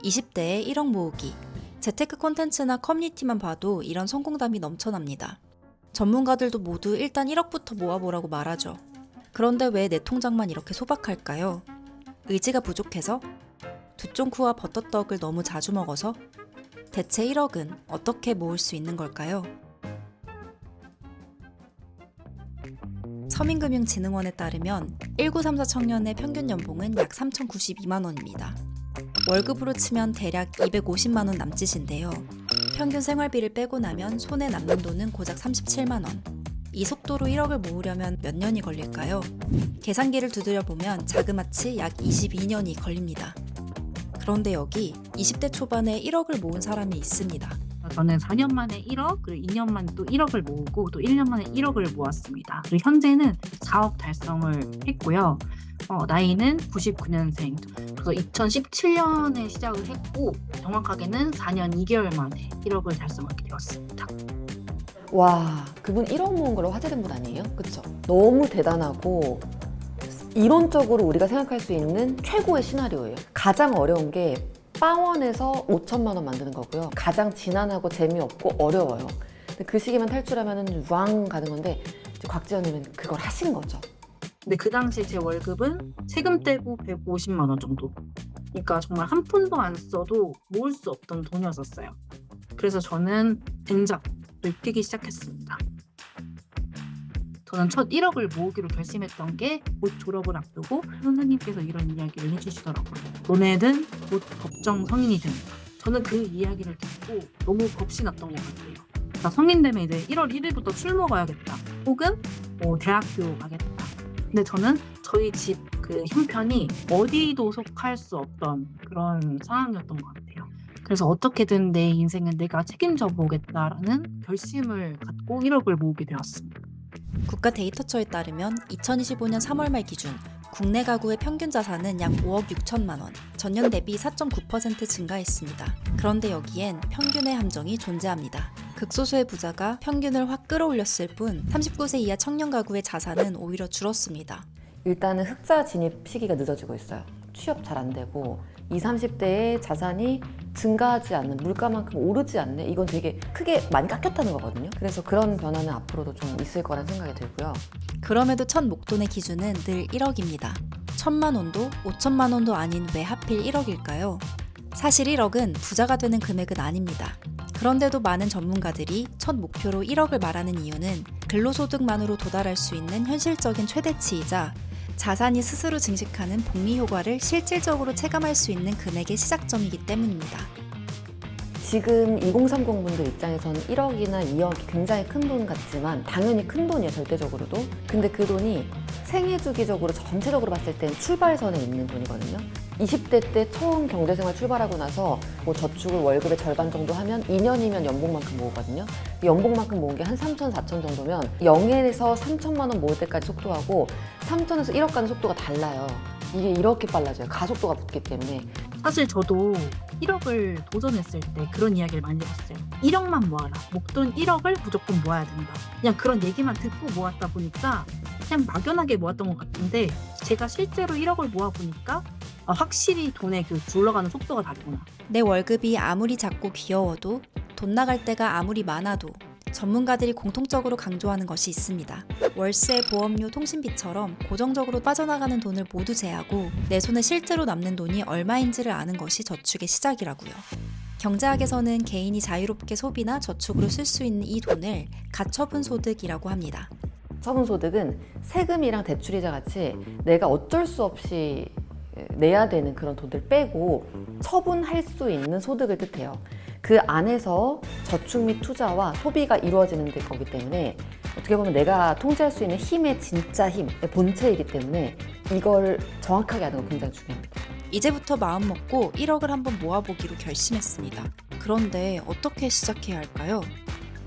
20대의 1억 모으기. 재테크 콘텐츠나 커뮤니티만 봐도 이런 성공담이 넘쳐납니다. 전문가들도 모두 일단 1억부터 모아보라고 말하죠. 그런데 왜 내 통장만 이렇게 소박할까요? 의지가 부족해서? 두쫑쿠와 버터떡을 너무 자주 먹어서? 대체 1억은 어떻게 모을 수 있는 걸까요? 서민금융진흥원에 따르면 1934 청년의 평균 연봉은 약 3,092만 원입니다. 월급으로 치면 대략 250만 원 남짓인데요. 평균 생활비를 빼고 나면 손에 남는 돈은 고작 37만 원. 이 속도로 1억을 모으려면 몇 년이 걸릴까요? 계산기를 두드려보면 자그마치 약 22년이 걸립니다. 그런데 여기 20대 초반에 1억을 모은 사람이 있습니다. 저는 4년 만에 1억, 그리고 2년 만에 또 1억을 모으고 또 1년 만에 1억을 모았습니다. 그리고 현재는 4억 달성을 했고요. 나이는 99년생. 그래서 2017년에 시작을 했고 정확하게는 4년 2개월 만에 1억을 달성하게 되었습니다. 와, 그분 1억 모은 걸로 화제된 분 아니에요? 그쵸? 너무 대단하고 이론적으로 우리가 생각할 수 있는 최고의 시나리오예요. 가장 어려운 게 빵원에서 5천만 원 만드는 거고요. 가장 지난하고 재미없고 어려워요. 근데 그 시기만 탈출하면 왕 가는 건데 이제 곽지연님은 그걸 하신 거죠. 근데 그 당시 제 월급은 세금 떼고 150만 원 정도. 그러니까 정말 한 푼도 안 써도 모을 수 없던 돈이었었어요. 그래서 저는 벤잡을 뛰기 시작했습니다. 저는 첫 1억을 모으기로 결심했던 게 곧 졸업을 앞두고 선생님께서 이런 이야기를 해주시더라고요. 너네는 곧 법정 성인이 된다. 저는 그 이야기를 듣고 너무 겁이 났던 것 같아요. 나 성인 되면 이제 1월 1일부터 술 먹어야겠다. 혹은 대학교 가겠다. 근데 저는 저희 집 그 형편이 어디도 속할 수 없던 그런 상황이었던 것 같아요. 그래서 어떻게든 내 인생은 내가 책임져 보겠다라는 결심을 갖고 1억을 모으게 되었습니다. 국가 데이터처에 따르면 2025년 3월 말 기준 국내 가구의 평균 자산은 약 5억 6천만 원, 전년 대비 4.9% 증가했습니다. 그런데 여기엔 평균의 함정이 존재합니다. 극소수의 부자가 평균을 확 끌어올렸을 뿐 39세 이하 청년 가구의 자산은 오히려 줄었습니다. 일단은 흑자 진입 시기가 늦어지고 있어요. 취업 잘 안 되고 20, 30대의 자산이 증가하지 않는, 물가만큼 오르지 않는, 이건 되게 크게 많이 깎였다는 거거든요. 그래서 그런 변화는 앞으로도 좀 있을 거란 생각이 들고요. 그럼에도 첫 목돈의 기준은 늘 1억입니다. 1,000만 원도 5천만 원도 아닌 왜 하필 1억일까요? 사실 1억은 부자가 되는 금액은 아닙니다. 그런데도 많은 전문가들이 첫 목표로 1억을 말하는 이유는 근로소득만으로 도달할 수 있는 현실적인 최대치이자 자산이 스스로 증식하는 복리 효과를 실질적으로 체감할 수 있는 금액의 시작점이기 때문입니다. 지금 2030 분들 입장에서는 1억이나 2억이 굉장히 큰 돈 같지만 당연히 큰 돈이에요, 절대적으로도. 근데 그 돈이 생애주기적으로 전체적으로 봤을 땐 출발선에 있는 돈이거든요. 20대 때 처음 경제생활 출발하고 나서 뭐 저축을 월급의 절반 정도 하면 2년이면 연봉만큼 모으거든요. 연봉만큼 모은 게 한 3천, 4천 정도면 0에서 3천만 원 모을 때까지 속도하고 3천에서 1억 가는 속도가 달라요. 이게 이렇게 빨라져요. 가속도가 붙기 때문에. 사실 저도 1억을 도전했을 때 그런 이야기를 많이 들었어요. 1억만 모아라. 목돈 1억을 무조건 모아야 된다. 그냥 그런 얘기만 듣고 모았다 보니까 그냥 막연하게 모았던 것 같은데 제가 실제로 1억을 모아보니까 확실히 돈의 그 굴러가는 속도가 다르구나. 내 월급이 아무리 작고 귀여워도 돈 나갈 때가 아무리 많아도 전문가들이 공통적으로 강조하는 것이 있습니다. 월세, 보험료, 통신비처럼 고정적으로 빠져나가는 돈을 모두 제하고 내 손에 실제로 남는 돈이 얼마인지를 아는 것이 저축의 시작이라고요. 경제학에서는 개인이 자유롭게 소비나 저축으로 쓸 수 있는 이 돈을 가처분 소득이라고 합니다. 처분소득은 세금이랑 대출이자 같이 내가 어쩔 수 없이 내야 되는 그런 돈들 빼고 처분할 수 있는 소득을 뜻해요. 그 안에서 저축 및 투자와 소비가 이루어지는 거기 때문에 어떻게 보면 내가 통제할 수 있는 힘의 진짜 힘, 본체이기 때문에 이걸 정확하게 아는 거 굉장히 중요합니다. 이제부터 마음 먹고 1억을 한번 모아보기로 결심했습니다. 그런데 어떻게 시작해야 할까요?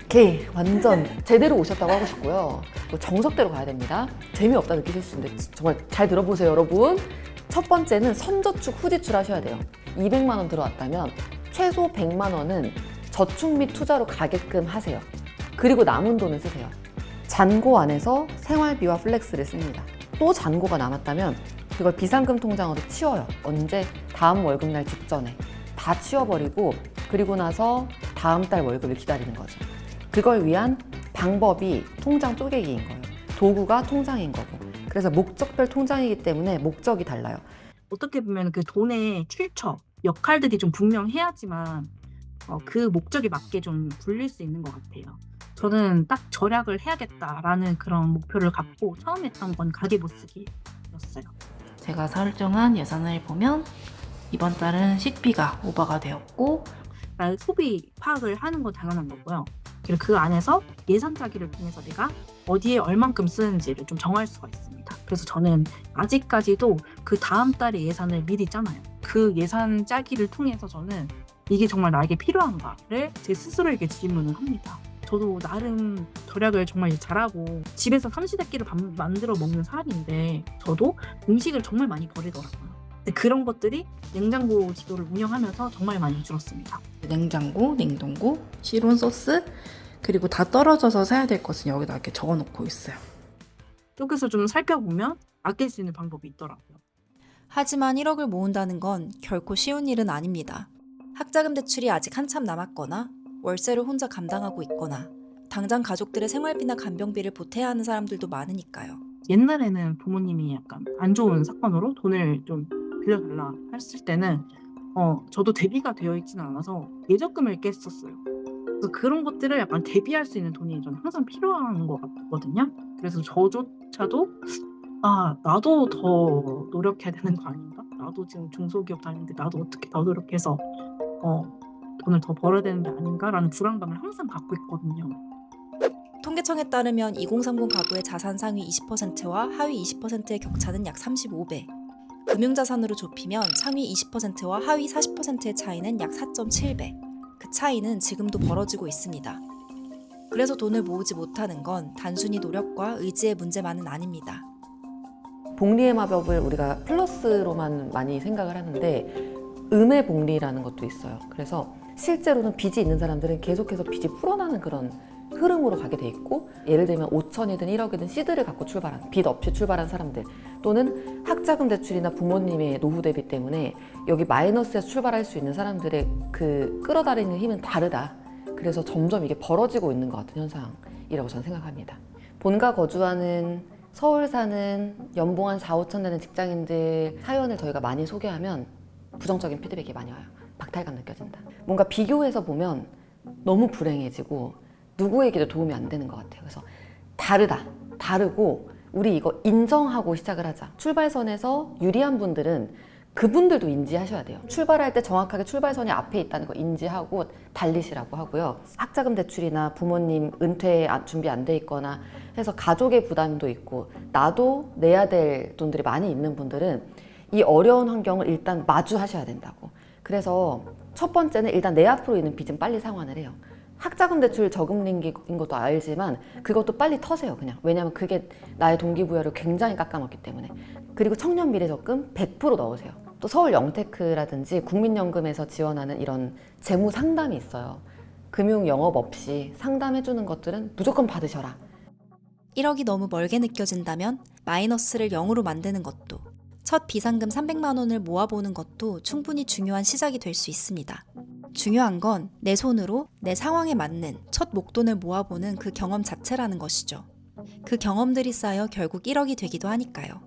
오케이, 완전 제대로 오셨다고 하고 싶고요. 또 정석대로 가야 됩니다. 재미없다 느끼실 수 있는데 정말 잘 들어보세요, 여러분. 첫 번째는 선저축, 후지출 하셔야 돼요. 200만 원 들어왔다면 최소 100만 원은 저축 및 투자로 가게끔 하세요. 그리고 남은 돈을 쓰세요. 잔고 안에서 생활비와 플렉스를 씁니다. 또 잔고가 남았다면 그걸 비상금 통장으로 치워요. 언제? 다음 월급날 직전에. 다 치워버리고 그리고 나서 다음 달 월급을 기다리는 거죠. 그걸 위한 방법이 통장 쪼개기인 거예요. 도구가 통장인 거고. 그래서 목적별 통장이기 때문에 목적이 달라요. 어떻게 보면 그 돈의 출처, 역할들이 좀 분명해야지만 그 목적에 맞게 좀 불릴 수 있는 것 같아요. 저는 딱 절약을 해야겠다라는 그런 목표를 갖고 처음 했던 건 가계 못 쓰기였어요. 제가 설정한 예산을 보면 이번 달은 식비가 오버가 되었고 소비 파악을 하는 건 당연한 거고요. 그리고 그 안에서 예산 짜기를 통해서 내가 어디에 얼만큼 쓰는지를 좀 정할 수가 있습니다. 그래서 저는 아직까지도 그 다음 달의 예산을 미리 짜놔요. 그 예산 짜기를 통해서 저는 이게 정말 나에게 필요한가를 제 스스로에게 질문을 합니다. 저도 나름 절약을 정말 잘하고 집에서 삼시세끼를 만들어 먹는 사람인데 저도 음식을 정말 많이 버리더라고요. 근데 그런 것들이 냉장고 지도를 운영하면서 정말 많이 줄었습니다. 냉장고, 냉동고, 실온 소스, 그리고 다 떨어져서 사야 될 것은 여기다 이렇게 적어놓고 있어요. 여기서 좀 살펴보면 아낄 수 있는 방법이 있더라고요. 하지만 1억을 모은다는 건 결코 쉬운 일은 아닙니다. 학자금 대출이 아직 한참 남았거나 월세를 혼자 감당하고 있거나 당장 가족들의 생활비나 간병비를 보태야 하는 사람들도 많으니까요. 옛날에는 부모님이 약간 안 좋은 사건으로 돈을 좀 빌려달라 했을 때는 저도 대비가 되어 있지는 않아서 예적금을 깼었어요. 그래서 그런 것들을 약간 대비할 수 있는 돈이 저는 항상 필요한 것 같거든요. 그래서 저조차도 나도 더 노력해야 되는 거 아닌가? 나도 지금 중소기업 다니는데 나도 어떻게 더 노력해서 돈을 더 벌어야 되는 게 아닌가라는 불안감을 항상 갖고 있거든요. 통계청에 따르면 2030 가구의 자산 상위 20%와 하위 20%의 격차는 약 35배. 금융자산으로 좁히면 상위 20%와 하위 40%의 차이는 약 4.7배. 그 차이는 지금도 벌어지고 있습니다. 그래서 돈을 모으지 못하는 건 단순히 노력과 의지의 문제만은 아닙니다. 복리의 마법을 우리가 플러스로만 많이 생각을 하는데 음의 복리라는 것도 있어요. 그래서 실제로는 빚이 있는 사람들은 계속해서 빚이 풀어나는 그런 흐름으로 가게 돼 있고, 예를 들면 5천이든 1억이든 시드를 갖고 출발한, 빚 없이 출발한 사람들, 또는 학자금 대출이나 부모님의 노후 대비 때문에 여기 마이너스에서 출발할 수 있는 사람들의 그 끌어다니는 힘은 다르다. 그래서 점점 이게 벌어지고 있는 것 같은 현상이라고 저는 생각합니다. 본가 거주하는 서울 사는 연봉 한 4, 5천 되는 직장인들 사연을 저희가 많이 소개하면 부정적인 피드백이 많이 와요. 박탈감 느껴진다. 뭔가 비교해서 보면 너무 불행해지고 누구에게도 도움이 안 되는 것 같아요. 그래서 다르고 우리 이거 인정하고 시작을 하자. 출발선에서 유리한 분들은 그분들도 인지하셔야 돼요. 출발할 때 정확하게 출발선이 앞에 있다는 거 인지하고 달리시라고 하고요. 학자금 대출이나 부모님 은퇴 준비 안 돼 있거나 해서 가족의 부담도 있고 나도 내야 될 돈들이 많이 있는 분들은 이 어려운 환경을 일단 마주하셔야 된다고. 그래서 첫 번째는 일단 내 앞으로 있는 빚은 빨리 상환을 해요. 학자금 대출 저금리인 것도 알지만 그것도 빨리 터세요, 그냥. 왜냐면 그게 나의 동기부여를 굉장히 깎아먹기 때문에. 그리고 청년 미래적금 100% 넣으세요. 또 서울 영테크라든지 국민연금에서 지원하는 이런 재무 상담이 있어요. 금융 영업 없이 상담해주는 것들은 무조건 받으셔라. 1억이 너무 멀게 느껴진다면 마이너스를 0으로 만드는 것도, 첫 비상금 300만 원을 모아보는 것도 충분히 중요한 시작이 될 수 있습니다. 중요한 건 내 손으로 내 상황에 맞는 첫 목돈을 모아보는 그 경험 자체라는 것이죠. 그 경험들이 쌓여 결국 1억이 되기도 하니까요.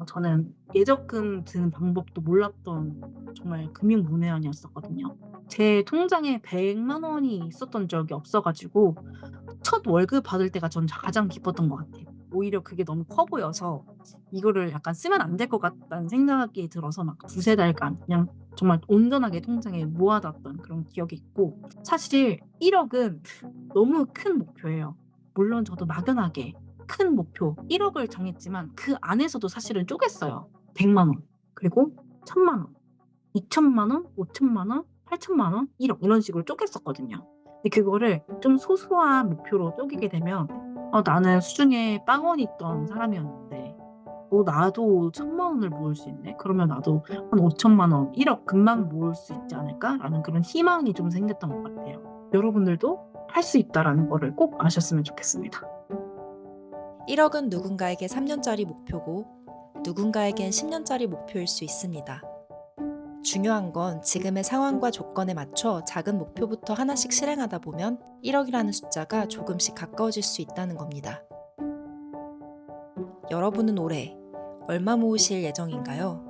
저는 예적금 드는 방법도 몰랐던 정말 금융문외한이었었거든요. 제 통장에 100만 원이 있었던 적이 없어가지고 첫 월급 받을 때가 전 가장 기뻤던 것 같아요. 오히려 그게 너무 커 보여서 이거를 약간 쓰면 안 될 것 같다는 생각이 들어서 막 두세 달간 그냥 정말 온전하게 통장에 모아놨던 그런 기억이 있고, 사실 1억은 너무 큰 목표예요. 물론 저도 막연하게 큰 목표 1억을 정했지만 그 안에서도 사실은 쪼갰어요. 100만 원, 그리고 1000만 원, 2000만 원, 5000만 원, 8000만 원, 1억 이런 식으로 쪼갰었거든요. 근데 그거를 좀 소소한 목표로 쪼개게 되면 나는 수중에 빵원이 있던 사람이었는데 나도 1000만 원을 모을 수 있네? 그러면 나도 한 5천만 원, 1억 금방 모을 수 있지 않을까라는 그런 희망이 좀 생겼던 것 같아요. 여러분들도 할 수 있다라는 거를 꼭 아셨으면 좋겠습니다. 1억은 누군가에게 3년짜리 목표고 누군가에겐 10년짜리 목표일 수 있습니다. 중요한 건 지금의 상황과 조건에 맞춰 작은 목표부터 하나씩 실행하다 보면 1억이라는 숫자가 조금씩 가까워질 수 있다는 겁니다. 여러분은 올해 얼마 모으실 예정인가요?